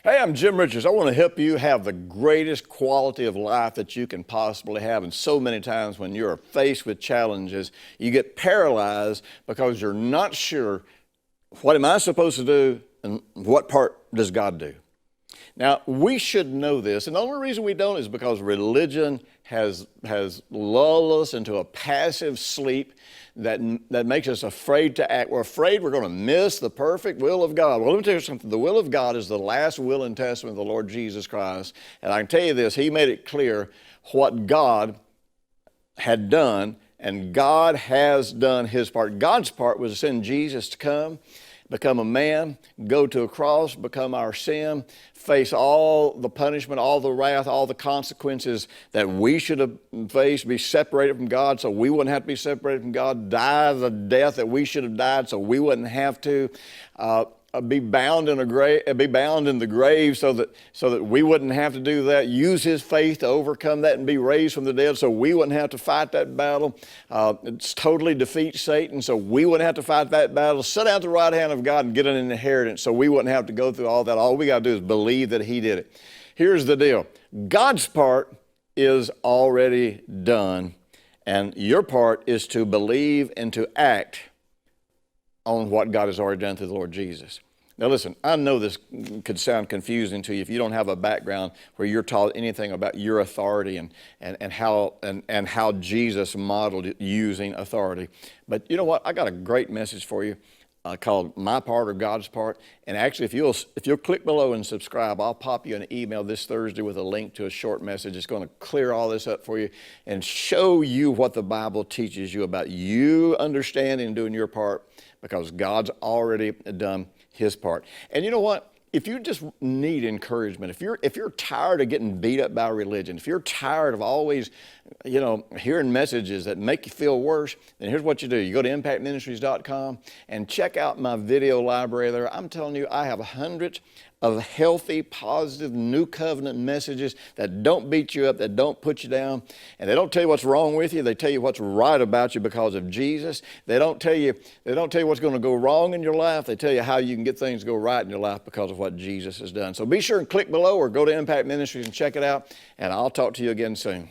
Hey, I'm Jim Richards. I want to help you have the greatest quality of life that you can possibly have. And so many times when you're faced with challenges, you get paralyzed because you're not sure, what am I supposed to do and what part does God do? Now, we should know this, and the only reason we don't is because religion has lulled us into a passive sleep that makes us afraid to act. We're afraid we're going to miss the perfect will of God. Well, let me tell you something. The will of God is the last will and testament of the Lord Jesus Christ, and I can tell you this, He made it clear what God had done, and God has done His part. God's part was to send Jesus to come, become a man, go to a cross, become our sin, face all the punishment, all the wrath, all the consequences that we should have faced, be separated from God so we wouldn't have to be separated from God, die the death that we should have died so we wouldn't have to, be bound in the grave so that we wouldn't have to do that, use His faith to overcome that and be raised from the dead so we wouldn't have to fight that battle. It's totally defeat Satan so we wouldn't have to fight that battle, sit down at the right hand of God and get an inheritance so we wouldn't have to go through all that. All we got to do is believe that He did it. Here's the deal. God's part is already done, and your part is to believe and to act on what God has already done through the Lord Jesus. Now listen, I know this could sound confusing to you if you don't have a background where you're taught anything about your authority and how Jesus modeled using authority. But you know what? I got a great message for you called My Part or God's Part. And actually, if you'll click below and subscribe, I'll pop you an email this Thursday with a link to a short message. It's going to clear all this up for you and show you what the Bible teaches you about you understanding and doing your part, because God's already done His part. And you know what? If you just need encouragement, if you're tired of getting beat up by religion, if you're tired of always, hearing messages that make you feel worse, then here's what you do. You go to impactministries.com and check out my video library there. I'm telling you, I have hundreds of healthy, positive, new covenant messages that don't beat you up, that don't put you down, and they don't tell you what's wrong with you. They tell you what's right about you because of Jesus. They don't tell you what's going to go wrong in your life. They tell you how you can get things to go right in your life because of what Jesus has done. So be sure and click below or go to Impact Ministries and check it out, and I'll talk to you again soon.